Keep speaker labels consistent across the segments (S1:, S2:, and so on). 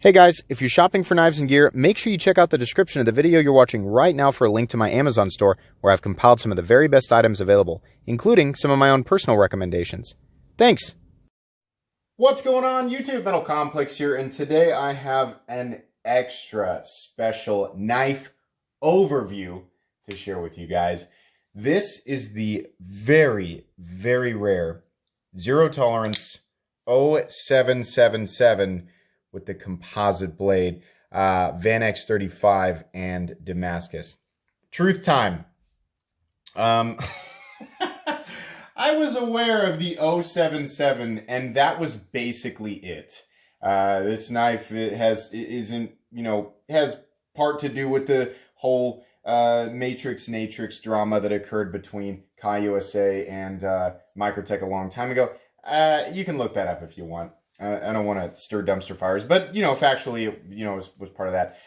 S1: Hey guys, if you're shopping for knives and gear, make sure you check out the description of the video you're watching right now for a link to my Amazon store where I've compiled some of the very best items available, including some of my own personal recommendations. Thanks! What's going on YouTube? Metal Complex here, and today I have an extra special knife overview to share with you guys. This is the very, very rare zero tolerance 0777 with the composite blade, VANAX 35 and Damascus. Truth time. I was aware of the 077, and that was basically it. This knife has part to do with the whole Matrix drama that occurred between Kai USA and Microtech a long time ago. You can look that up if you want. I don't want to stir dumpster fires, but, factually, it was part of that.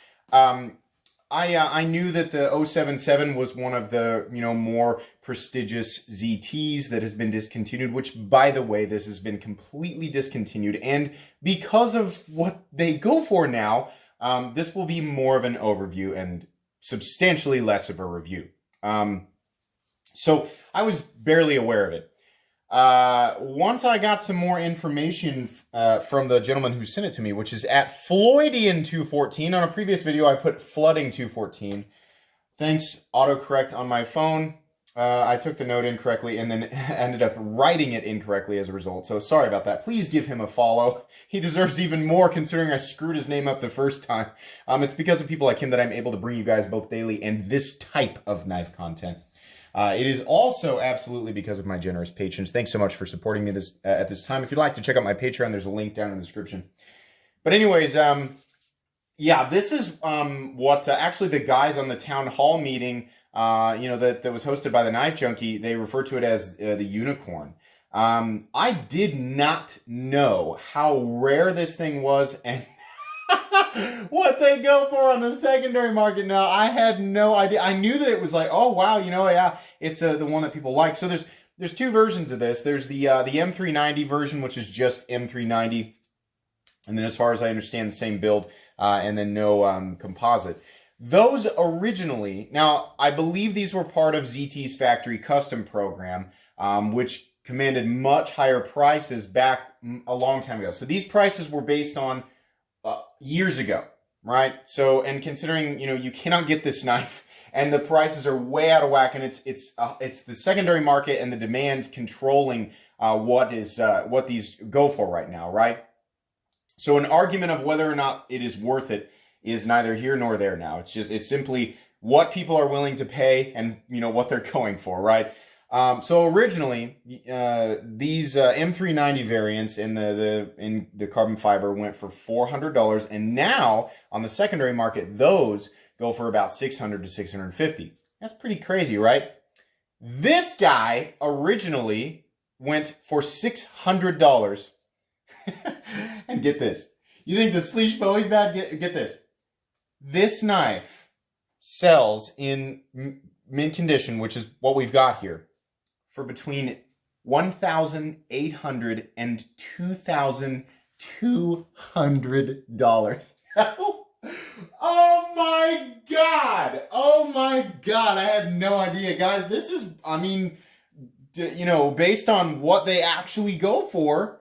S1: I knew that the 077 was one of the, more prestigious ZTs that has been discontinued, which, by the way, this has been completely discontinued. And because of what they go for now, this will be more of an overview and substantially less of a review. So I was barely aware of it. Once I got some more information from the gentleman who sent it to me, which is at Floydian214. On a previous video, I put Flooding214. Thanks, autocorrect on my phone. I took the note incorrectly and then ended up writing it incorrectly as a result. So sorry about that. Please give him a follow. He deserves even more considering I screwed his name up the first time. It's because of people like him that I'm able to bring you guys both daily and this type of knife content. It is also absolutely because of my generous patrons. Thanks so much for supporting me at this time. If you'd like to check out my Patreon, there's a link down in the description. But anyways, yeah, this is what actually the guys on the town hall meeting, that was hosted by the Knife Junkie, they refer to it as the unicorn. I did not know how rare this thing was and what they go for on the secondary market now. I had no idea. I knew that it was like, oh wow, yeah, it's the one that people like. So there's two versions of this. There's the M390 version, which is just M390, and then as far as I understand, the same build, and then no composite. Those originally, now I believe these were part of ZT's factory custom program, which commanded much higher prices back a long time ago. So these prices were based on years ago, right? So, and considering, you cannot get this knife and the prices are way out of whack, and it's the secondary market and the demand controlling what these go for right now, right? So an argument of whether or not it is worth it is neither here nor there now. It's simply what people are willing to pay and, what they're going for, right? So originally, these M390 variants in the carbon fiber went for $400, and now on the secondary market, those go for about $600 to $650. That's pretty crazy, right? This guy originally went for $600. And get this. You think the Sleesh Bowie's bad? Get this. This knife sells in mint condition, which is what we've got here, for between $1,800 and $2,200. Oh my God! Oh my God! I had no idea, guys. This is, based on what they actually go for,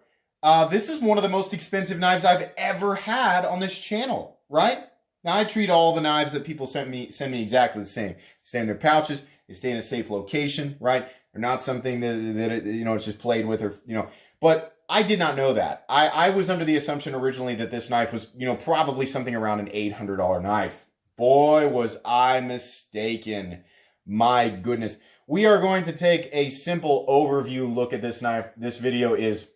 S1: this is one of the most expensive knives I've ever had on this channel, right? Now, I treat all the knives that people send me exactly the same. They stay in their pouches. They stay in a safe location, right? They're not something that it's just played with, or, but I did not know that. I was under the assumption originally that this knife was, probably something around an $800 knife. Boy, was I mistaken. My goodness. We are going to take a simple overview look at this knife. This video is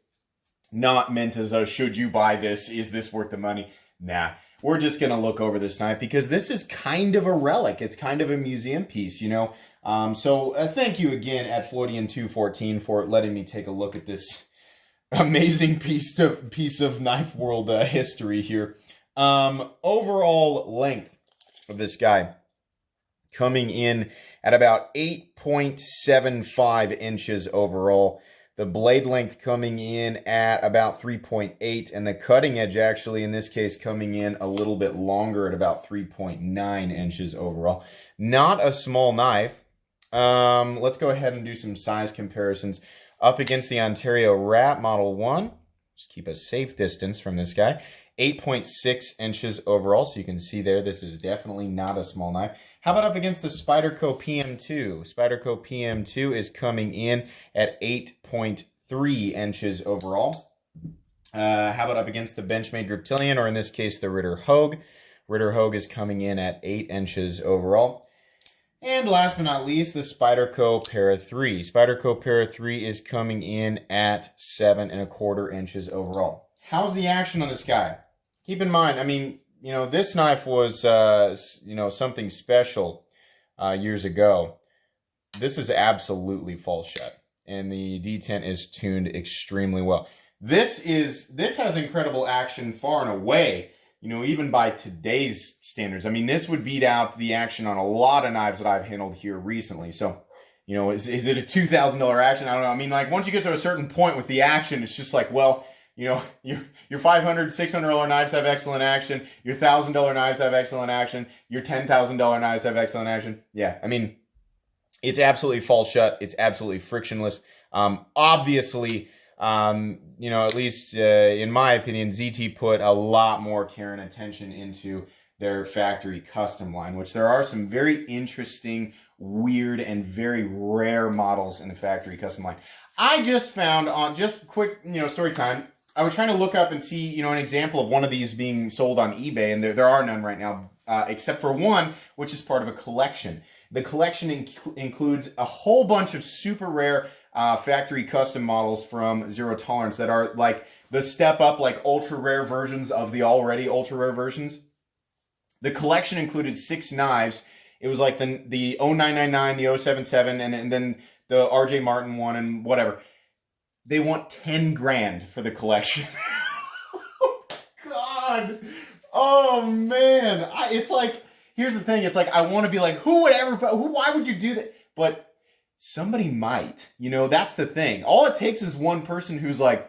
S1: not meant as a, should you buy this? Is this worth the money? Nah. We're just going to look over this knife because this is kind of a relic. It's kind of a museum piece, So thank you again at Floydian214 for letting me take a look at this amazing piece of knife world history here. Overall length of this guy coming in at about 8.75 inches overall. The blade length coming in at about 3.8, and the cutting edge actually in this case coming in a little bit longer at about 3.9 inches overall. Not a small knife. Let's go ahead and do some size comparisons. Up against the Ontario Rat Model 1, just keep a safe distance from this guy. 8.6 inches overall, so you can see there this is definitely not a small knife. How about up against the Spyderco PM2? Spyderco PM2 is coming in at 8.3 inches overall. How about up against the Benchmade Griptilian, or in this case the Ritter Hogue? Ritter Hogue is coming in at 8 inches overall. And last but not least, the Spyderco Para 3. Spyderco Para 3 is coming in at 7.25 inches overall. How's the action on this guy? Keep in mind, I mean, you know, this knife was, you know, something special years ago. This is absolutely false shut, and the detent is tuned extremely well. This has incredible action far and away, you know, even by today's standards. I mean, this would beat out the action on a lot of knives that I've handled here recently. So, you know, is it a $2,000 action? I don't know. I mean, like, once you get to a certain point with the action, it's just like, well, you know, your $500, $600 knives have excellent action. Your $1,000 knives have excellent action. Your $10,000 knives have excellent action. Yeah, I mean, it's absolutely false shut. It's absolutely frictionless. Obviously, you know, at least in my opinion, ZT put a lot more care and attention into their factory custom line, which there are some very interesting, weird, and very rare models in the factory custom line. I just found on, just quick, you know, story time, I was trying to look up and see, you know, an example of one of these being sold on eBay, and there are none right now, except for one, which is part of a collection. The collection includes a whole bunch of super rare factory custom models from Zero Tolerance that are like the step up, like ultra rare versions of the already ultra rare versions. The collection included 6 knives. It was like the 0999, the 077, and then the RJ Martin one and whatever. They want 10 grand for the collection. Oh, God. Oh, man. It's like, here's the thing. It's like, I want to be like, why would you do that? But somebody might. You know, that's the thing. All it takes is one person who's like,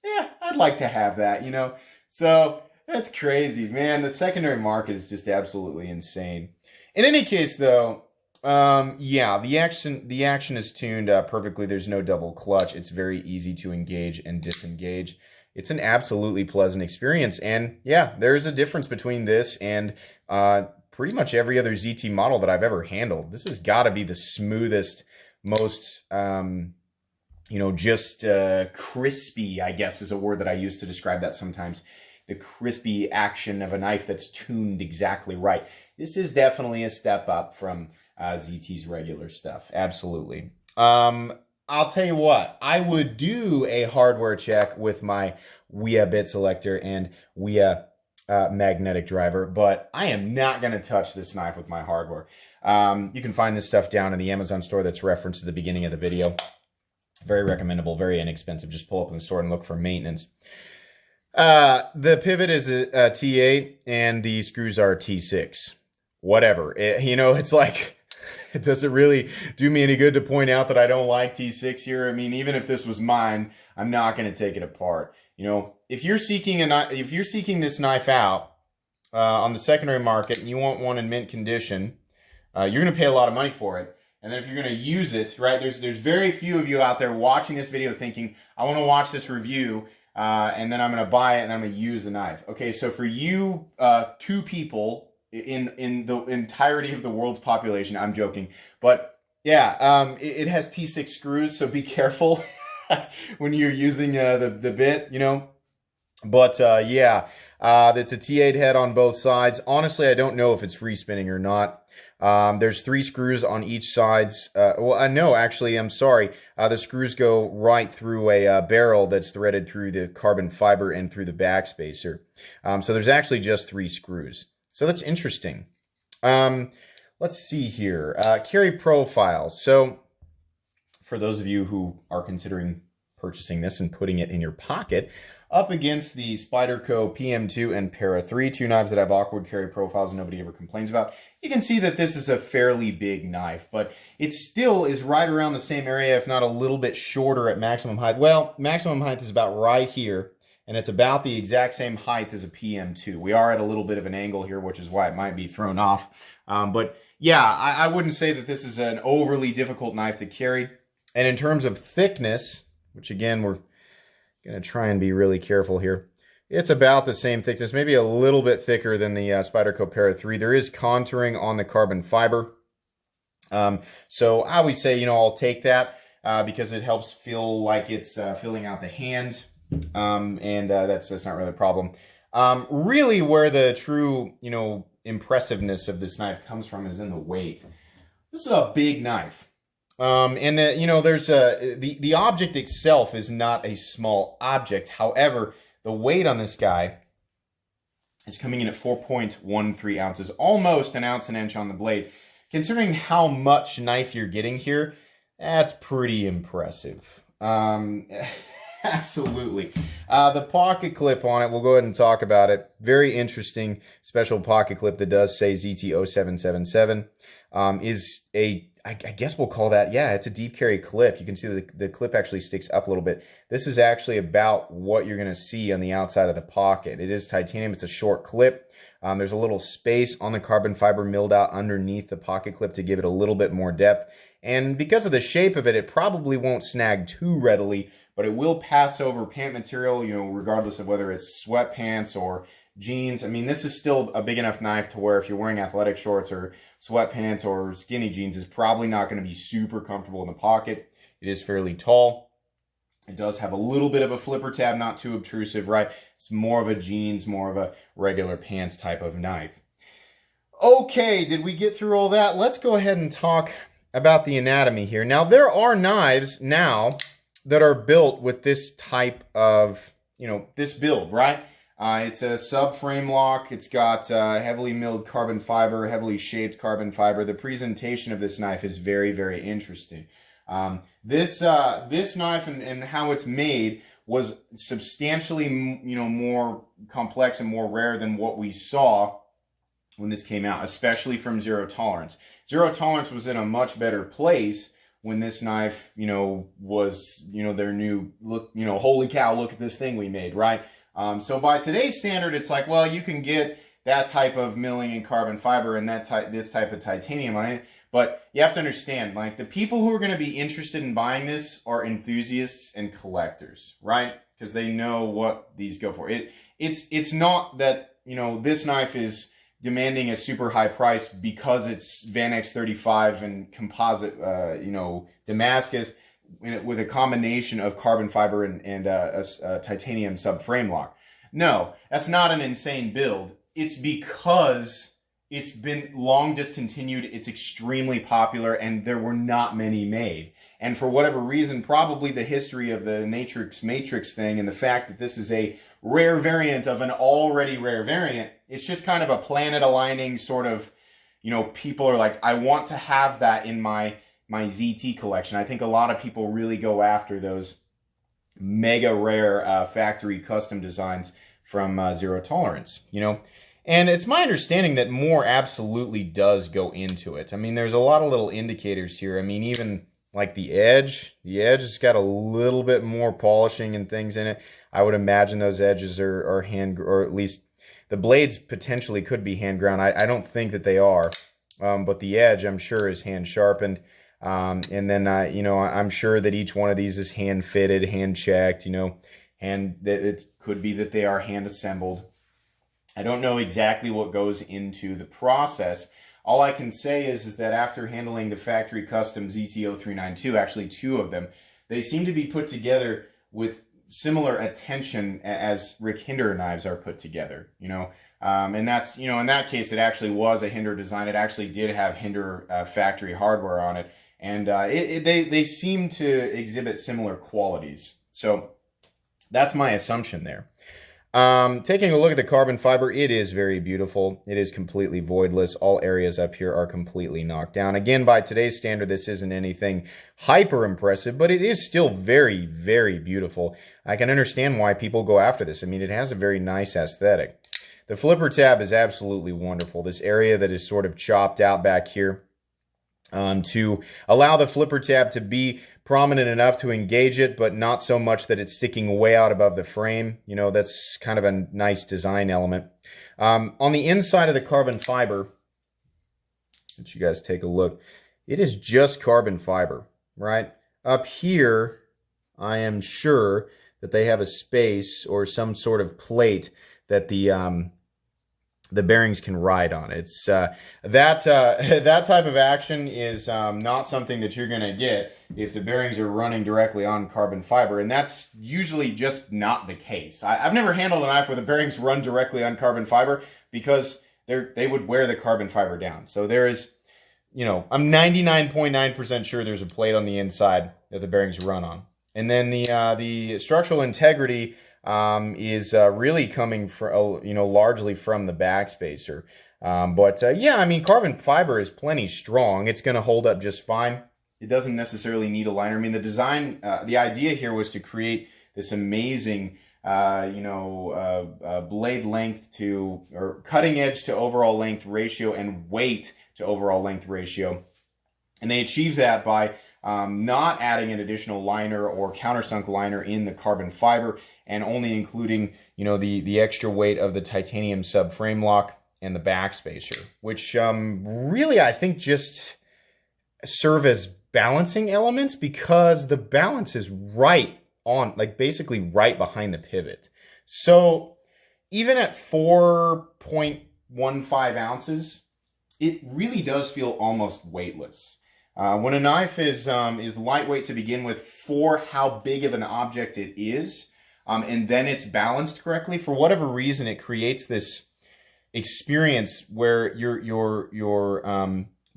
S1: yeah, I'd like to have that, you know? So, that's crazy, man. The secondary market is just absolutely insane. In any case, though, yeah, the action is tuned perfectly. There's no double clutch. It's very easy to engage and disengage. It's an absolutely pleasant experience. And yeah, there's a difference between this and pretty much every other ZT model that I've ever handled. This has got to be the smoothest, most, you know, just crispy, I guess is a word that I use to describe that sometimes. The crispy action of a knife that's tuned exactly right. This is definitely a step up from ZT's regular stuff. Absolutely. I'll tell you what, I would do a hardware check with my WIA bit selector and WIA magnetic driver, but I am not going to touch this knife with my hardware. You can find this stuff down in the Amazon store that's referenced at the beginning of the video. Very recommendable, very inexpensive. Just pull up in the store and look for maintenance. The pivot is a T8 and the screws are T6. Whatever. You know, it's like, it doesn't really do me any good to point out that I don't like T6 here. I mean, even if this was mine, I'm not going to take it apart. You know, if you're seeking this knife out on the secondary market and you want one in mint condition, you're going to pay a lot of money for it. And then if you're going to use it, right, there's very few of you out there watching this video thinking, I want to watch this review and then I'm going to buy it and I'm going to use the knife. Okay, so for you 2 people in the entirety of the world's population, I'm joking, but yeah, it has T6 screws, so be careful when you're using the bit, you know. But yeah, it's a T8 head on both sides. Honestly, I don't know if it's free spinning or not. There's 3 screws on each sides. Well, no, actually, I'm sorry. The screws go right through a barrel that's threaded through the carbon fiber and through the backspacer. So there's actually just 3 screws. So that's interesting. Let's see here. Carry profile. So for those of you who are considering purchasing this and putting it in your pocket up against the Spyderco PM2 and Para 3, two knives that have awkward carry profiles nobody ever complains about. You can see that this is a fairly big knife, but it still is right around the same area, if not a little bit shorter at maximum height. Well, maximum height is about right here, and it's about the exact same height as a PM2. We are at a little bit of an angle here, which is why it might be thrown off. But yeah, I wouldn't say that this is an overly difficult knife to carry. And in terms of thickness, which again, we're going to try and be really careful here, it's about the same thickness, maybe a little bit thicker than the Spyderco Para 3. There is contouring on the carbon fiber. So I always say, you know, I'll take that because it helps feel like it's filling out the hand. That's not really a problem. Really where the true, you know, impressiveness of this knife comes from is in the weight. This is a big knife. You know, there's the object itself is not a small object. However, the weight on this guy is coming in at 4.13 ounces, almost an ounce an inch on the blade. Considering how much knife you're getting here, that's pretty impressive. Absolutely. The pocket clip on it, we'll go ahead and talk about it. Very interesting special pocket clip that does say ZT0777. Is a, I guess we'll call that, yeah, it's a deep carry clip. You can see the clip actually sticks up a little bit. This is actually about what you're going to see on the outside of the pocket. It is titanium. It's a short clip. There's a little space on the carbon fiber milled out underneath the pocket clip to give it a little bit more depth. And because of the shape of it, it probably won't snag too readily, but it will pass over pant material, you know, regardless of whether it's sweatpants or jeans. I mean, this is still a big enough knife to where if you're wearing athletic shorts or sweatpants or skinny jeans, it's probably not going to be super comfortable in the pocket. It is fairly tall. It does have a little bit of a flipper tab, not too obtrusive, right? It's more of a jeans, more of a regular pants type of knife. Okay, did we get through all that? Let's go ahead and talk about the anatomy here. Now, there are knives now that are built with this type of, you know, this build, right? It's a subframe lock. It's got heavily milled carbon fiber, heavily shaped carbon fiber. The presentation of this knife is very, very interesting. This knife and how it's made was substantially, you know, more complex and more rare than what we saw when this came out, especially from Zero Tolerance. Zero Tolerance was in a much better place when this knife, you know, was, you know, their new look, you know, holy cow, look at this thing we made, right? So by today's standard, it's like, well, you can get that type of milling and carbon fiber and this type of titanium on it. But you have to understand, like, the people who are going to be interested in buying this are enthusiasts and collectors, right? Because they know what these go for. It's not that, you know, this knife is demanding a super high price because it's VANAX 35 and composite, you know, Damascus with a combination of carbon fiber and a titanium subframe lock. No, that's not an insane build. It's because it's been long discontinued, it's extremely popular, and there were not many made. And for whatever reason, probably the history of the Matrix thing and the fact that this is a rare variant of an already rare variant, it's just kind of a planet aligning sort of, you know, people are like, I want to have that in my ZT collection. I think a lot of people really go after those mega rare factory custom designs from Zero Tolerance, you know. And it's my understanding that more absolutely does go into it. I mean, there's a lot of little indicators here. I mean, even like the edge has got a little bit more polishing and things in it. I would imagine those edges are hand, or at least the blades potentially could be hand ground. I don't think that they are, but the edge I'm sure is hand sharpened. And then, you know, I'm sure that each one of these is hand fitted, hand checked, you know, and it could be that they are hand assembled. I don't know exactly what goes into the process. All I can say is that after handling the factory custom ZT0392, actually two of them, they seem to be put together with similar attention as Rick Hinder knives are put together, you know. And that's, you know, in that case, it actually was a Hinder design. It actually did have Hinder factory hardware on it. And they seem to exhibit similar qualities. So that's my assumption there. Taking a look at the carbon fiber, it is very beautiful. It is completely voidless. All areas up here are completely knocked down. Again, by today's standard, this isn't anything hyper impressive, but it is still very, very beautiful. I can understand why people go after this. I mean, it has a very nice aesthetic. The flipper tab is absolutely wonderful. This area that is sort of chopped out back here to allow the flipper tab to be prominent enough to engage it, but not so much that it's sticking way out above the frame. You know, that's kind of a nice design element. On the inside of the carbon fiber, let you guys take a look. It is just carbon fiber, right? Up here, I am sure that they have a space or some sort of plate that the bearings can ride on. It's that type of action is not something that you're going to get if the bearings are running directly on carbon fiber, and that's usually just not the case. I've never handled a knife where the bearings run directly on carbon fiber because they would wear the carbon fiber down. So there is, you know, I'm 99.9% sure there's a plate on the inside that the bearings run on, and then the structural integrity is really coming from, you know, largely from the backspacer. Yeah, I mean, carbon fiber is plenty strong. It's going to hold up just fine. It doesn't necessarily need a liner. I mean, the design, the idea here was to create this amazing, blade length to, or cutting edge to overall length ratio and weight to overall length ratio. And they achieved that by not adding an additional liner or countersunk liner in the carbon fiber, and only including, you know, the extra weight of the titanium subframe lock and the backspacer, which really, I think, just serve as balancing elements because the balance is right on, like, basically right behind the pivot. So even at 4.15 ounces, it really does feel almost weightless. When a knife is lightweight to begin with for how big of an object it is, and then it's balanced correctly, for whatever reason, it creates this experience where your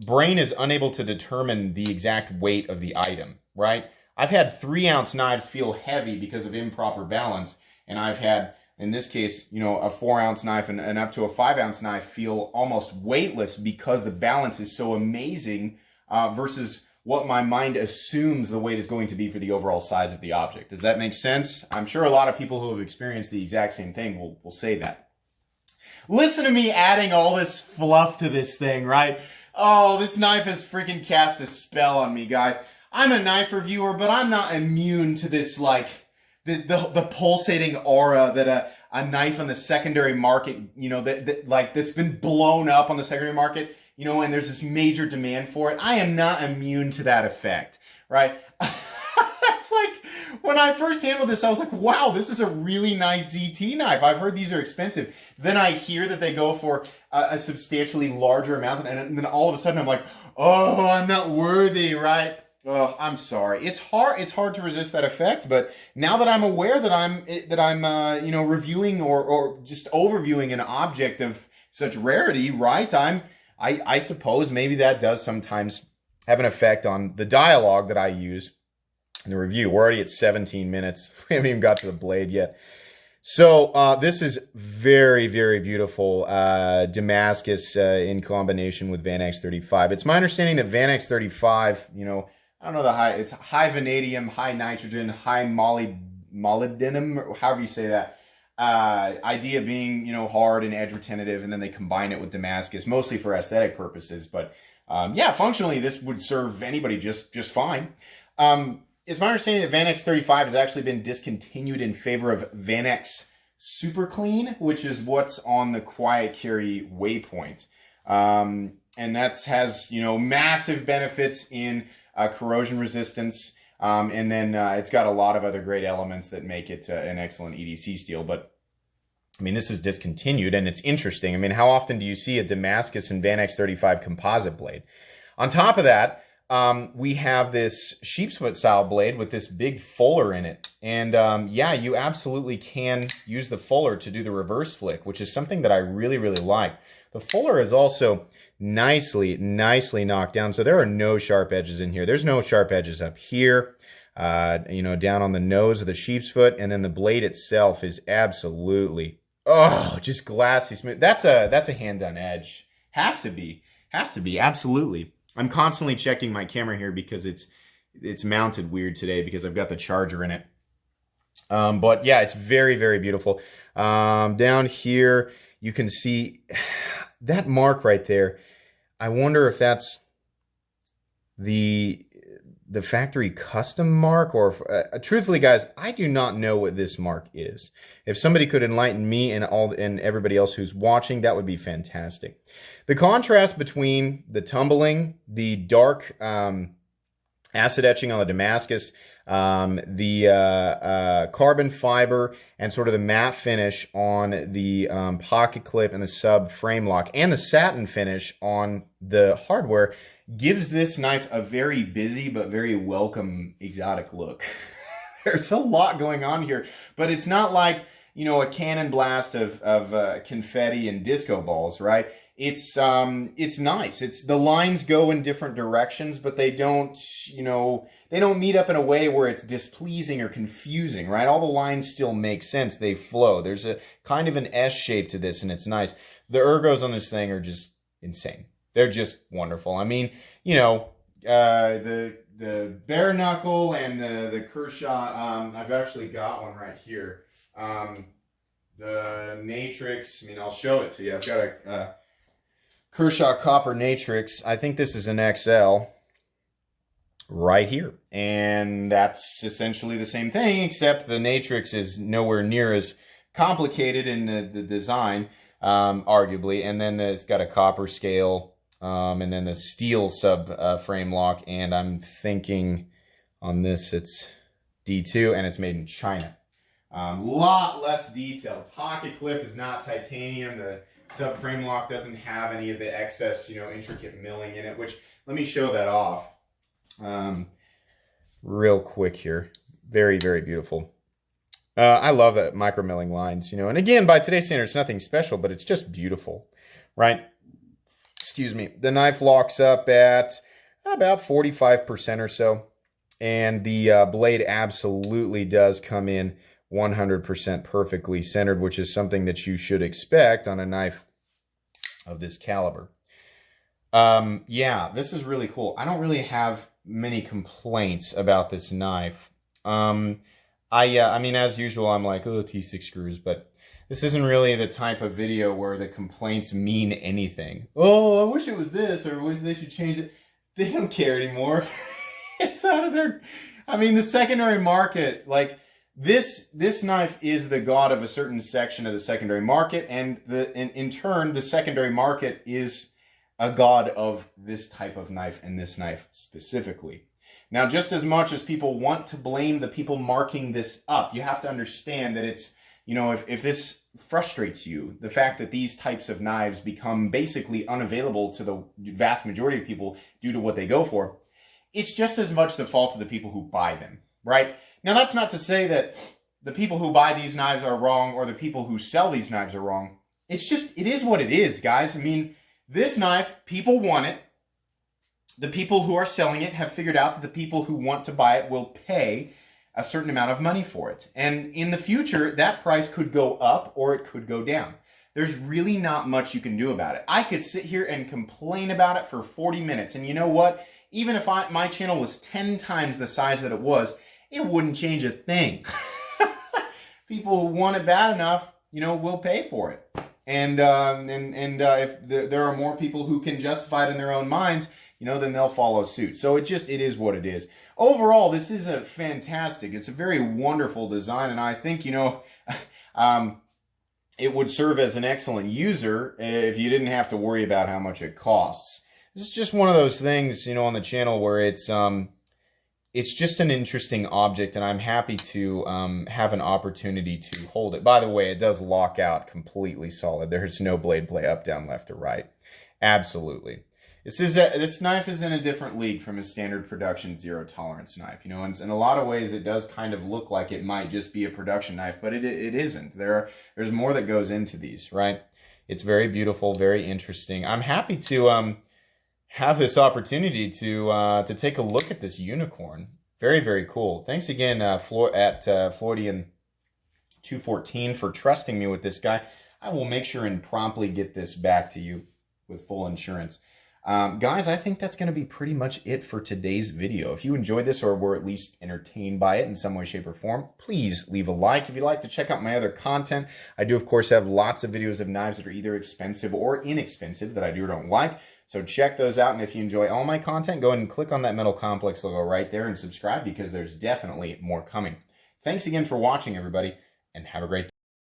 S1: brain is unable to determine the exact weight of the item, right? I've had 3-ounce knives feel heavy because of improper balance, and I've had, in this case, you know, a 4-ounce knife and up to a 5-ounce knife feel almost weightless because the balance is so amazing versus what my mind assumes the weight is going to be for the overall size of the object. Does that make sense? I'm sure a lot of people who have experienced the exact same thing will say that. Listen to me adding all this fluff to this thing, right? Oh, this knife has freaking cast a spell on me, guys. I'm a knife reviewer, but I'm not immune to this, like, the pulsating aura that a knife on the secondary market, you know, that's been blown up on the secondary market, you know, and there's this major demand for it. I am not immune to that effect, right? It's like, when I first handled this, I was like, wow, this is a really nice ZT knife. I've heard these are expensive. Then I hear that they go for a substantially larger amount, and then all of a sudden I'm like, oh, I'm not worthy, right? Oh, I'm sorry. It's hard to resist that effect, but now that I'm aware that I'm you know, reviewing or just overviewing an object of such rarity, right? I suppose maybe that does sometimes have an effect on the dialogue that I use in the review. We're already at 17 minutes. We haven't even got to the blade yet. So this is very, very beautiful Damascus in combination with VANAX 35. It's my understanding that VANAX 35, you know, I don't know it's high vanadium, high nitrogen, high molybdenum, however you say that. Idea being, you know, hard and edge retentive, and then they combine it with Damascus, mostly for aesthetic purposes. But yeah, functionally, this would serve anybody just fine. It's my understanding that VANAX 35 has actually been discontinued in favor of VANAX Super Clean, which is what's on the Quiet Carry Waypoint. And that has, you know, massive benefits in corrosion resistance. And then it's got a lot of other great elements that make it an excellent EDC steel. But, I mean, this is discontinued, and it's interesting. I mean, how often do you see a Damascus and VANAX 35 composite blade? On top of that, we have this sheepsfoot style blade with this big fuller in it. And yeah, you absolutely can use the fuller to do the reverse flick, which is something that I really, really like. The fuller is also nicely knocked down. So there are no sharp edges in here. There's no sharp edges up here. you know, down on the nose of the sheep's foot, and then the blade itself is absolutely, oh, just glassy smooth. That's a hand-done edge. Has to be, absolutely. I'm constantly checking my camera here because it's mounted weird today because I've got the charger in it. But yeah, it's very, very beautiful. Down here, you can see that mark right there. I wonder if that's the factory custom mark, or if, truthfully, guys, I do not know what this mark is. If somebody could enlighten me and everybody else who's watching, that would be fantastic. The contrast between the tumbling, the dark acid etching on the Damascus, the carbon fiber, and sort of the matte finish on the pocket clip and the sub frame lock, and the satin finish on the hardware gives this knife a very busy but very welcome exotic look. There's a lot going on here, but it's not like, you know, a cannon blast of confetti and disco balls, right? It's nice. It's, the lines go in different directions, but they don't, you know, they don't meet up in a way where it's displeasing or confusing, right? All the lines still make sense. They flow. There's a kind of an S shape to this, and it's nice. The ergos on this thing are just insane. They're just wonderful. I mean, you know, the bare knuckle and the Kershaw, I've actually got one right here. The Natrix, I mean, I'll show it to you. I've got a Kershaw Copper Natrix. I think this is an XL right here. And that's essentially the same thing, except the Natrix is nowhere near as complicated in the design, arguably. And then it's got a copper scale, and then the steel sub frame lock. And I'm thinking on this, it's D2, and it's made in China. Lot less detailed. Pocket clip is not titanium. The subframe lock doesn't have any of the excess, you know, intricate milling in it, which, let me show that off real quick here. Very, very beautiful. I love that micro milling lines, you know, and again, by today's standards, nothing special, but it's just beautiful, right? Excuse me. The knife locks up at about 45% or so, and the blade absolutely does come in 100% perfectly centered, which is something that you should expect on a knife of this caliber. Yeah, this is really cool. I don't really have many complaints about this knife. I mean, as usual, I'm like, oh, T6 screws, but this isn't really the type of video where the complaints mean anything. Oh, I wish it was this, or wish they should change it. They don't care anymore. It's out of their, I mean, the secondary market, like, This knife is the god of a certain section of the secondary market, and in turn, the secondary market is a god of this type of knife, and this knife specifically. Now, just as much as people want to blame the people marking this up, you have to understand that it's, you know, if this frustrates you, the fact that these types of knives become basically unavailable to the vast majority of people due to what they go for, it's just as much the fault of the people who buy them, right? Now, that's not to say that the people who buy these knives are wrong or the people who sell these knives are wrong. It's just, it is what it is, guys. I mean, this knife, people want it. The people who are selling it have figured out that the people who want to buy it will pay a certain amount of money for it. And in the future, that price could go up or it could go down. There's really not much you can do about it. I could sit here and complain about it for 40 minutes. And you know what? Even if my channel was 10 times the size that it was, it wouldn't change a thing. People who want it bad enough, you know, will pay for it. And if there are more people who can justify it in their own minds, you know, then they'll follow suit. So it is what it is. Overall, this is a fantastic, it's a very wonderful design. And I think, you know, it would serve as an excellent user if you didn't have to worry about how much it costs. This is just one of those things, you know, on the channel where it's just an interesting object, and I'm happy to have an opportunity to hold it. By the way, it does lock out completely solid. There's no blade play up, down, left, or right. Absolutely. This knife is in a different league from a standard production zero tolerance knife. You know, and in a lot of ways, it does kind of look like it might just be a production knife, but it isn't. There's more that goes into these, right? It's very beautiful, very interesting. I'm happy to have this opportunity to take a look at this unicorn. Very, very cool. Thanks again, Floridian 214 for trusting me with this guy. I will make sure and promptly get this back to you with full insurance. Guys, I think that's going to be pretty much it for today's video. If you enjoyed this or were at least entertained by it in some way, shape, or form, please leave a like. If you'd like to check out my other content, I do, of course, have lots of videos of knives that are either expensive or inexpensive that I do or don't like. So check those out. And if you enjoy all my content, go ahead and click on that Metal Complex logo right there and subscribe, because there's definitely more coming. Thanks again for watching, everybody, and have a great day.